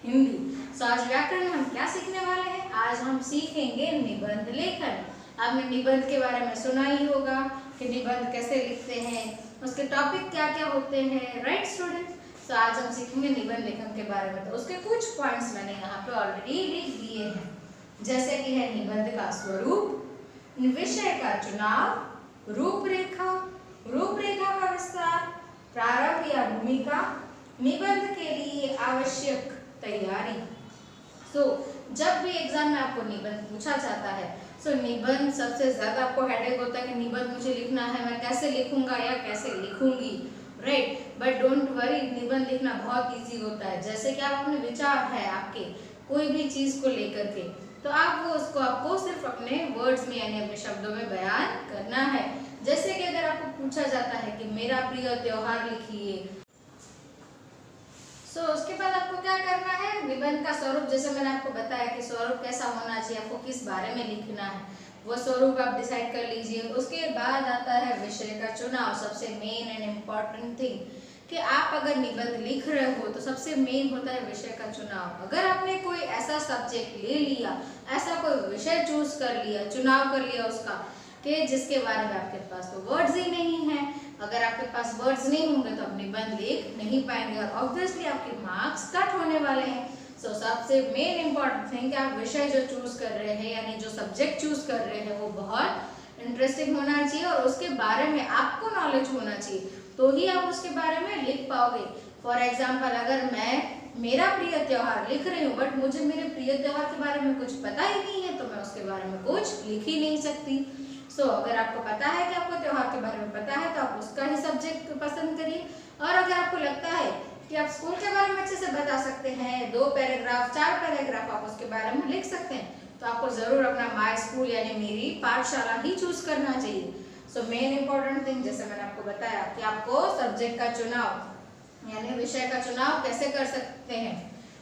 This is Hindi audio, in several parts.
हिंदी। सो आज व्याकरण में हम क्या सीखने वाले हैं? आज हम सीखेंगे निबंध लेखन। आपने निबंध के बारे में सुना ही होगा कि निबंध कैसे लिखते हैं, उसके टॉपिक क्या क्या होते हैं, राइट स्टूडेंट? तो आज हम सीखेंगे निबंध लेखन के बारे में। तो उसके कुछ पॉइंट्स मैंने यहाँ पे ऑलरेडी लिख दिए हैं, जैसे कि है निबंध का स्वरूप, विषय का चुनाव, रूपरेखा, रूपरेखा का विस्तार, प्रारंभ या भूमिका, निबंध के लिए आवश्यक तैयारी। जब भी एग्जाम में आपको निबंध पूछा जाता है, निबंध सबसे ज्यादा आपको हेडेक होता है कि निबंध मुझे लिखना है, मैं कैसे लिखूंगा या कैसे लिखूंगी, राइट? बट डोंट वरी, निबंध लिखना बहुत इजी होता है। जैसे कि आप अपने विचार है आपके कोई भी चीज को लेकर के, तो आप वो उसको आपको सिर्फ अपने वर्ड्स में यानी अपने शब्दों में बयान करना है। जैसे कि अगर आपको पूछा जाता है कि मेरा प्रिय त्योहार लिखिए, उसके बाद आपको क्या करना है? निबंध का स्वरूप, जैसे मैंने आपको बताया कि स्वरूप कैसा होना चाहिए, आपको किस बारे में लिखना है, वो स्वरूप आप डिसाइड कर लीजिए। उसके बाद आता है विषय का चुनाव, सबसे मेन एंड इम्पोर्टेंट थिंग कि आप अगर निबंध लिख रहे हो तो सबसे मेन होता है विषय का चुनाव। अगर आपने कोई ऐसा सब्जेक्ट ले लिया, ऐसा कोई विषय चूज कर लिया, चुनाव कर लिया उसका, कि जिसके बारे में आपके पास तो वर्ड्स ही नहीं है, अगर आपके पास वर्ड्स नहीं होंगे तो आप निबंध लिख नहीं पाएंगे और ऑब्वियसली आपके मार्क्स कट होने वाले हैं। सबसे मेन इम्पोर्टेंट थिंग कि आप विषय जो चूज कर रहे हैं यानी जो सब्जेक्ट चूज कर रहे हैं वो बहुत इंटरेस्टिंग होना चाहिए और उसके बारे में आपको नॉलेज होना चाहिए, तो ही आप उसके बारे में लिख पाओगे। फॉर एग्जाम्पल, अगर मैं मेरा प्रिय त्योहार लिख रही हूँ बट मुझे मेरे प्रिय त्योहार के बारे में कुछ पता ही नहीं है, तो मैं उसके बारे में कुछ लिख ही नहीं सकती। अगर आपको पता है कि आपको त्योहार के बारे में पता है तो आप उसका ही सब्जेक्ट पसंद करिए। और अगर आपको लगता है कि आप स्कूल के बारे में अच्छे से बता सकते हैं, 2 पैराग्राफ 4 पैराग्राफ आप उसके बारे में लिख सकते हैं, तो आपको जरूर अपना माय स्कूल यानी मेरी पाठशाला ही चूज करना चाहिए। मेन इंपॉर्टेंट थिंग, जैसे मैंने आपको बताया कि आपको सब्जेक्ट का चुनाव यानी विषय का चुनाव कैसे कर सकते हैं।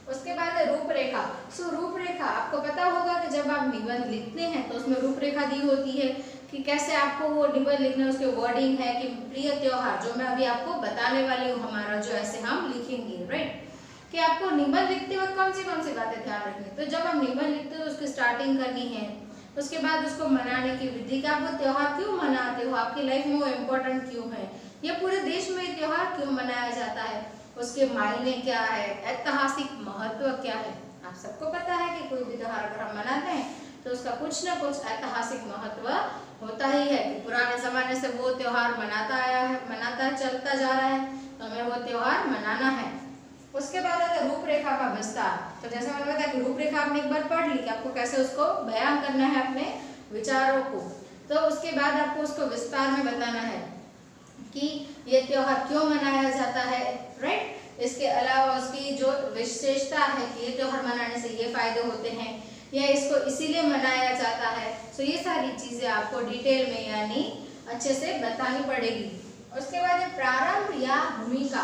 उसके बाद है रूपरेखा। रूपरेखा आपको पता होगा कि जब आप निबंध लिखते हैं तो उसमें रूपरेखा दी होती है कि कैसे आपको वो निबंध लिखना है। उसके वर्डिंग है कि प्रिय त्योहार, जो मैं अभी आपको बताने वाली हूँ, हमारा जो ऐसे हम लिखेंगे, राइट? कि आपको निबंध लिखते वक्त कौन सी बातें ध्यान रखनी। तो जब हम निबंध लिखते हो तो उसकी स्टार्टिंग करनी है, उसके बाद उसको मनाने की विधि, का आप वो त्योहार क्यों मनाते हो, आपकी लाइफ में वो इम्पोर्टेंट क्यों है, या पूरे देश में त्योहार क्यों मनाया जाता है, उसके मायने क्या है, ऐतिहासिक महत्व क्या है। आप सबको पता है कि कोई भी त्योहार अगर हम मनाते हैं तो उसका कुछ ना कुछ ऐतिहासिक महत्व होता ही है कि पुराने जमाने से वो त्योहार मनाता चलता जा रहा है, तो हमें वो त्योहार मनाना है। उसके बाद आता है रूपरेखा का विस्तार। तो जैसे मैंने बताया कि रूपरेखा आपने एक बार पढ़ ली कि आपको कैसे उसको बयान करना है अपने विचारों को, तो उसके बाद आपको उसको विस्तार में बताना है कि ये त्योहार क्यों मनाया जाता है, राइट? इसके अलावा उसकी जो विशेषता है कि ये त्योहार मनाने से ये फायदे होते हैं या इसको इसीलिए मनाया जाता है। ये सारी चीजें आपको डिटेल में यानी अच्छे से बतानी पड़ेगी। उसके बाद प्रारंभ या भूमिका।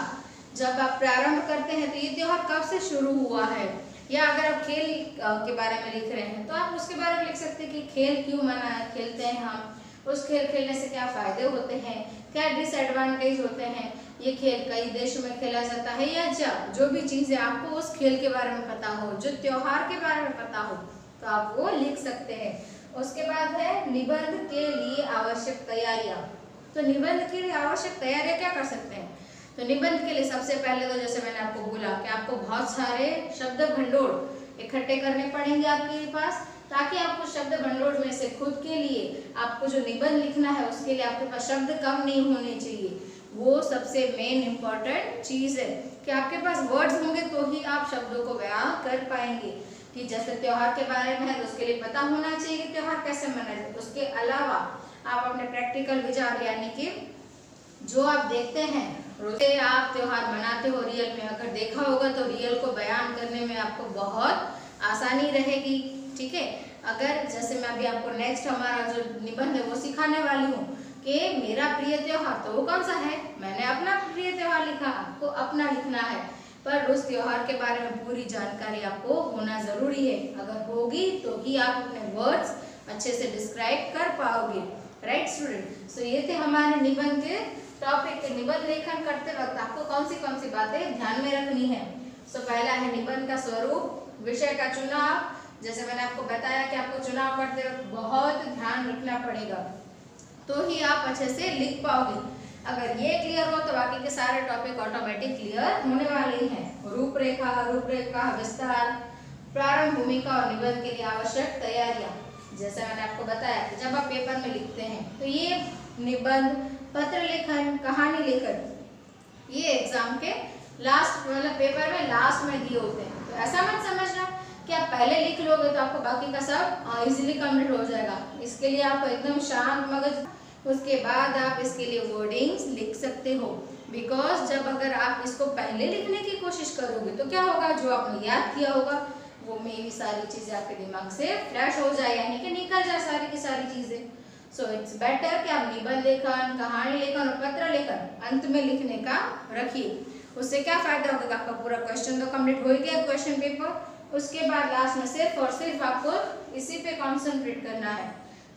जब आप प्रारंभ करते हैं तो ये त्योहार कब से शुरू हुआ है, या अगर आप खेल के बारे में लिख रहे हैं तो आप उसके बारे में लिख सकते हैं कि खेल क्यों खेलते हैं हम, उस खेल खेलने से क्या फायदे होते हैं, क्या डिसएडवांटेज होते हैं, ये खेल कई देशों में खेला जाता है, या जो भी चीजें आपको उस खेल के बारे में पता हो, जो त्योहार के बारे में पता हो, तो आप वो लिख सकते हैं। उसके बाद है निबंध के लिए आवश्यक तैयारियां। तो निबंध के लिए आवश्यक तैयारियां क्या कर सकते हैं? तो निबंध के लिए सबसे पहले तो जैसे मैंने आपको बोला कि आपको बहुत सारे शब्द भंडोल इकट्ठे करने पड़ेंगे आपके पास, ताकि आपको शब्द भंडोल में से खुद के लिए आपको जो निबंध लिखना है उसके लिए आपके पास शब्द कम नहीं होने चाहिए। वो सबसे मेन इम्पोर्टेंट चीज है कि आपके पास वर्ड्स होंगे तो ही आप शब्दों को बयां कर पाएंगे। कि जैसे त्योहार के बारे में है तो उसके लिए पता होना चाहिए कि त्योहार कैसे मनाया जाए। उसके अलावा आप अपने प्रैक्टिकल विचार यानी कि जो आप देखते हैं रोज आप त्योहार मनाते हो, रियल में अगर देखा होगा तो रियल को बयान करने में आपको बहुत आसानी रहेगी, ठीक है? अगर जैसे मैं अभी आपको नेक्स्ट हमारा जो निबंध है वो सिखाने वाली हूँ कि मेरा प्रिय त्योहार, तो वो कौन सा है, मैंने अपना प्रिय त्योहार लिखा, आपको अपना लिखना है, पर उस त्योहार के बारे में पूरी जानकारी आपको होना जरूरी है। अगर होगी तो ही आप अपने वर्ड्स अच्छे से डिस्क्राइब कर पाओगे, राइट स्टूडेंट? ये थे हमारे निबंध के टॉपिक। निबंध लेखन करते वक्त आपको कौन सी बातें ध्यान में रखनी है। सो पहला है निबंध का स्वरूप, विषय का चुनाव। जैसे मैंने आपको बताया कि आपको चुनाव करते वक्त बहुत ध्यान रखना पड़ेगा, तो ही आप अच्छे से लिख पाओगे। अगर ये क्लियर हो तो बाकी के सारे टॉपिक ऑटोमेटिक क्लियर होने वाले ही हैं। रूपरेखा, विस्तार, प्रारंभ, भूमिका और निबंध के लिए आवश्यक तैयारियां। जैसे मैंने आपको बताया कि जब आप पेपर में लिखते हैं तो ये निबंध, पत्र लेखन, कहानी लेखन, ये एग्जाम के लास्ट मतलब पेपर में लास्ट में दिए होते हैं। तो ऐसा मत समझना कि आप पहले लिख लोगे तो आपको बाकी का सब इजीली कंप्लीट हो जाएगा। इसके लिए आपको एकदम शांत मगज, उसके बाद आप इसके लिए वर्डिंग्स लिख सकते हो। बिकॉज जब अगर आप इसको पहले लिखने की कोशिश करोगे तो क्या होगा, जो आपने याद किया होगा वो में भी सारी चीजें आपके दिमाग से फ्लैश हो जाए, यानी कि निकल जाए सारी की सारी चीजें। सो इट्स बेटर कि आप निबंध लेखन, कहानी लेखन और पत्र लेखन अंत में लिखने का रखिए। उससे क्या फायदा होगा, आपका पूरा क्वेश्चन तो कंप्लीट हो ही गया क्वेश्चन पेपर। उसके बाद लास्ट में सिर्फ और सिर्फ आपको इसी पे कॉन्सेंट्रेट करना है,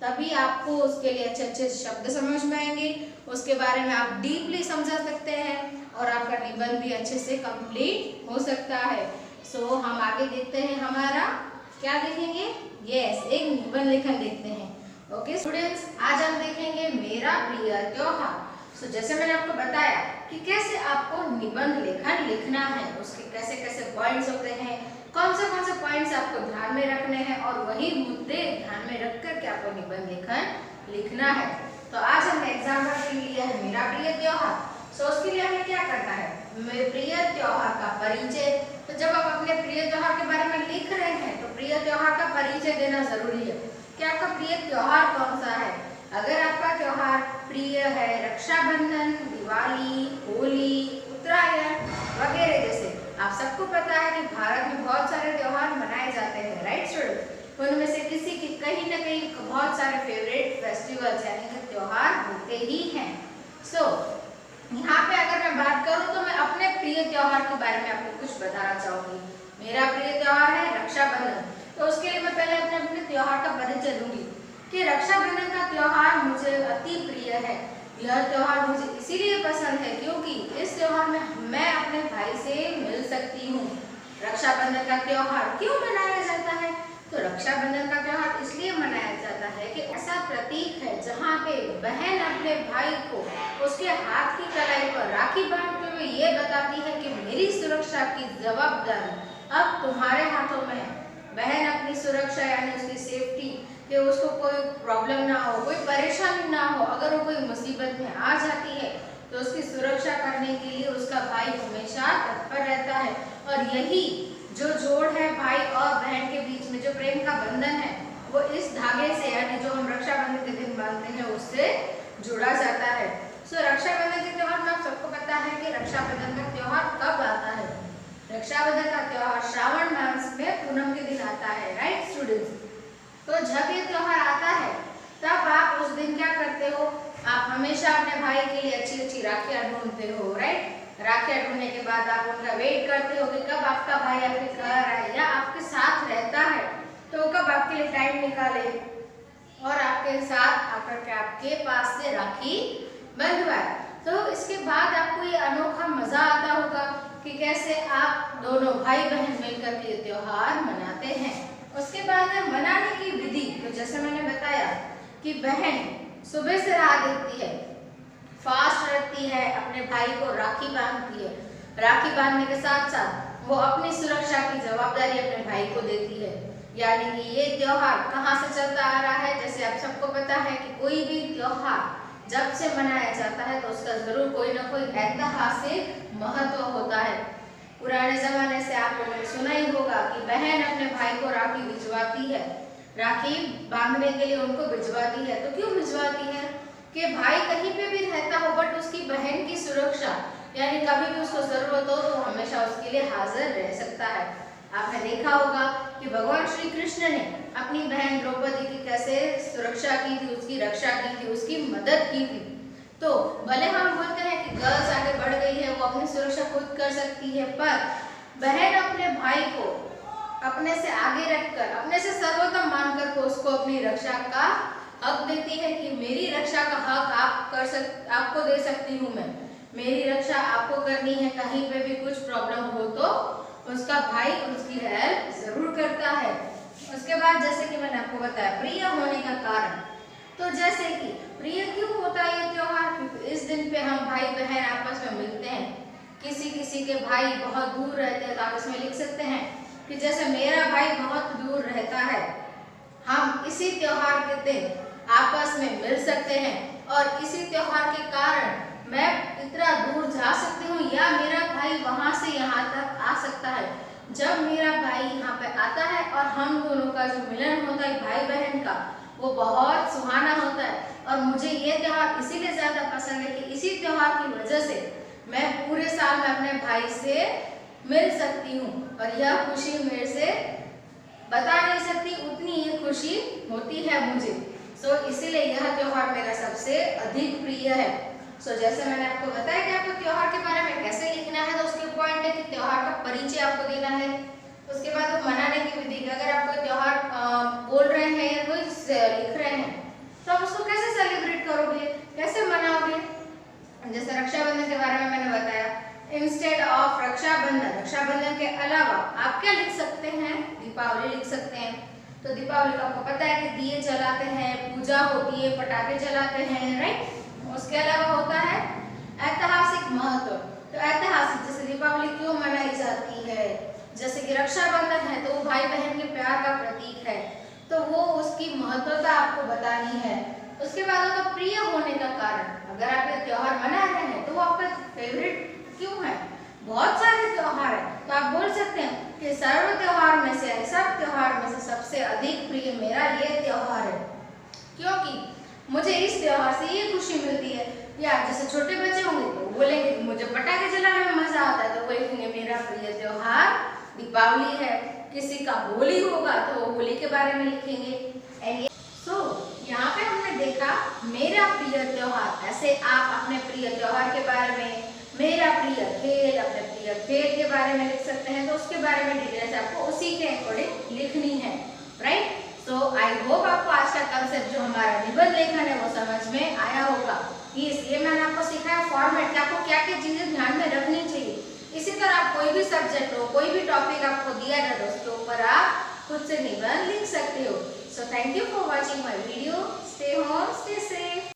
तभी आपको उसके लिए अच्छे अच्छे शब्द समझ में आएंगे, उसके बारे में आप डीपली समझा सकते हैं और आपका निबंध भी अच्छे से कंप्लीट हो सकता है। सो हम आगे देखते हैं, हमारा क्या देखेंगे, एक निबंध लेखन देखते हैं। ओके स्टूडेंट्स, आज हम देखेंगे मेरा प्रिय त्योहार। सो जैसे मैंने आपको बताया कि कैसे आपको निबंध लेखन लिखना है, उसके कैसे कैसे पॉइंट्स होते हैं, कौन से पॉइंट्स आपको ध्यान में रखने हैं और वही मुद्दे ध्यान में रख कर के आपको निबंध लेखन लिखना है। तो आज हमने एग्जाम्पल के लिए है मेरा प्रिय त्योहार। सो उसके लिए हमें क्या करना है, मेरे प्रिय त्योहार का परिचय। तो जब आप अपने प्रिय त्योहार के बारे में लिख रहे हैं तो प्रिय त्योहार का परिचय देना जरूरी है कि आपका प्रिय त्योहार कौन सा है। अगर आपका त्योहार प्रिय है रक्षाबंधन, दिवाली, होली, उत्तरायण वगैरह, जैसे आप सबको पता है कि भारत में बहुत सारे त्योहार मनाए जाते हैं, राइट स्टूडेंट। उनमें से किसी की कहीं ना कहीं बहुत सारे फेवरेट फेस्टिवल्स यानी कि त्योहार होते ही हैं। सो यहाँ पे अगर मैं बात करूँ तो मैं अपने प्रिय त्योहार के बारे में आपको कुछ बताना चाहूंगी। मेरा प्रिय त्योहार है रक्षाबंधन। तो उसके लिए मैं पहले अपने त्योहार का परिचय दूंगी कि रक्षाबंधन का त्योहार मुझे अति प्रिय है। यह त्योहार मुझे इसीलिए पसंद है क्योंकि इस त्योहार में मैं अपने भाई से मिल सकती हूँ। रक्षाबंधन का त्योहार क्यों मनाया जाता है, तो रक्षाबंधन का त्योहार इसलिए मनाया जाता है कि ऐसा प्रतीक है जहाँ पे बहन अपने भाई को उसके हाथ की कलाई पर राखी बांधते हुए ये बताती है कि मेरी सुरक्षा की जवाबदारी अब तुम्हारे हाथों में है। बहन अपनी सुरक्षा यानी उसकी सेफ्टी, कि उसको कोई प्रॉब्लम ना हो, कोई परेशानी ना हो, अगर वो कोई मुसीबत में आ जाती है तो उसकी सुरक्षा करने के लिए उसका भाई हमेशा तत्पर रहता है। और यही जो जोड़ है भाई और बहन के बीच में, जो प्रेम का बंधन है, वो इस धागे से यानी जो हम रक्षाबंधन के दिन बांधते हैं उससे जुड़ा जाता है। सो रक्षाबंधन के त्योहार में आप सबको पता है कि रक्षाबंधन का त्योहार कब आता है। रक्षाबंधन का त्योहार श्रावण मास में पूनम के दिन आता है, राइट स्टूडेंट्स। तो जब ये त्योहार आता है तब आप उस दिन क्या करते हो, आप हमेशा अपने भाई के लिए अच्छी अच्छी राखियां ढूंढते हो, राइट। राखियां ढूंढने के बाद आप उनका वेट करते हो कि कब आपका भाई आपके घर आए या आपके साथ रहता है तो कब आपके लिए टाइम निकाले और आपके साथ आकर के आपके पास से राखी बंधवाए। तो इसके बाद आपको ये अनोखा मजा आता होगा कि कैसे आप दोनों भाई बहन मिलकर के त्योहार मनाते हैं। उसके बाद है मनाने की विधि। तो जैसे मैंने बताया कि बहन सुबह से राह देखती है, फास्ट रखती है, अपने भाई को राखी बांधती है। राखी बांधने के साथ साथ वो अपनी सुरक्षा की जवाबदारी अपने भाई को देती है। यानी कि ये त्योहार कहाँ से चलता आ रहा है, जैसे आप सबको पता है कि कोई भी त्योहार जब से मनाया जाता है तो उसका जरूर कोई ना कोई ऐतिहासिक महत्व होता है। पुराने जमाने से आप लोगों ने सुना ही होगा कि बहन अपने भाई को राखी भिजवाती है, राखी बांधने के लिए उनको भिजवाती है। तो क्यों भिजवाती है कि भाई कहीं पे भी रहता हो बट उसकी बहन की सुरक्षा यानी कभी भी उसको जरूरत हो तो हमेशा उसके लिए हाजिर रह सकता है। आपने देखा होगा कि भगवान श्री कृष्ण ने अपनी बहन द्रौपदी की कैसे सुरक्षा की थी, उसकी रक्षा की थी, उसकी मदद की थी। तो भले हम बोलते हैं कि गर्ल्स आगे बढ़ गई है, वो अपनी सुरक्षा खुद कर सकती है, पर बहन अपने भाई को अपने से आगे रखकर, अपने से सर्वोत्तम मानकर को उसको अपनी रक्षा का हक देती है कि मेरी रक्षा का हक आपको दे सकती हूँ मैं, मेरी रक्षा आपको करनी है, कहीं पे भी कुछ प्रॉब्लम हो तो उसका भाई उसकी हेल्प जरूर करता है। उसके बाद जैसे कि मैंने आपको बताया प्रिय होने का कारण, तो जैसे कि प्रिय क्यों होता है ये त्योहार, क्योंकि इस दिन पे हम भाई बहन आपस में मिलते हैं। किसी किसी के भाई बहुत दूर रहते हैं तो आप इसमें लिख सकते हैं कि जैसे मेरा भाई बहुत दूर रहता है, हम इसी त्योहार के दिन आपस में मिल सकते हैं और इसी त्योहार के कारण मैं इतना दूर जा सकती हूँ या मेरा भाई वहां से यहाँ तक आ सकता है। जब मेरा भाई यहाँ पे आता है और हम दोनों का जो मिलन होता है भाई बहन का, वो बहुत सुहाना होता है। और मुझे ये त्योहार इसीलिए ज्यादा पसंद है कि इसी त्योहार की वजह से मैं पूरे साल में अपने भाई से मिल सकती हूँ और यह खुशी मेरे से बता नहीं सकती, उतनी ही खुशी होती है मुझे। इसीलिए यह त्योहार मेरा सबसे अधिक प्रिय है। जैसे मैंने आपको बताया कि आपको त्योहार के बारे में कैसे लिखना है, तो उसके पॉइंट है कि त्योहार का परिचय आपको देना है। उसके बाद वो मनाने की विधि, अगर आप कोई त्योहार बोल रहे हैं या कोई लिख रहे हैं तो आप उसको कैसे सेलिब्रेट करोगे, कैसे मनाओगे। जैसे रक्षाबंधन के बारे में मैंने बताया, इंस्टेड ऑफ रक्षाबंधन के अलावा आप क्या लिख सकते हैं, दीपावली लिख सकते हैं। तो दीपावली का आपको पता है कि दिए जलाते हैं, पूजा होती है, पटाखे जलाते हैं, राइट। उसके अलावा होता है ऐतिहासिक महत्व। तो ऐतिहासिक जैसे दीपावली क्यों मनाई जाती है, जैसे कि रक्षाबंधन है तो वो भाई बहन के प्यार का प्रतीक है, तो वो उसकी महत्वता आपको बतानी है। उसके बाद होगा प्रिय होने का कारण, अगर आप ये त्योहार मना रहे हैं तो वो आपका फेवरेट क्यों है। बहुत सारे त्योहार है तो आप बोल सकते हैं कि सर्व त्योहार में से, सब त्योहार में से सबसे अधिक प्रिय मेरा ये त्योहार है, क्योंकि मुझे इस त्योहार से ये खुशी मिलती है। या जैसे छोटे बच्चे होंगे तो बोलेंगे कि मुझे पटाखे जलाने में मजा आता है, तो वो लिखेंगे मेरा प्रिय त्योहार दीपावली है। किसी का होली होगा तो वो होली के बारे में लिखेंगे। एंड यहाँ पे हमने देखा मेरा प्रिय त्योहार, ऐसे आप अपने प्रिय त्योहार के बारे में, मेरा प्रिय खेल, अपने प्रिय खेल के बारे में लिख सकते हैं। तो उसके बारे में डिटेल्स आपको उसी के अकॉर्डिंग लिखनी है, राइट। सो आई होप आपको आज का कंसेप्ट जो हमारा निबंध लेखन है वो समझ में आया होगा। इसलिए मैंने आपको सिखाया फॉर्मेट कि आपको क्या क्या चीजें ध्यान में रखनी चाहिए। इसी तरह आप कोई भी सब्जेक्ट हो, कोई भी टॉपिक आपको दिया जाए तो उसके ऊपर आप खुद से निबंध लिख सकते हो। So thank you for watching my video. Stay home, stay safe.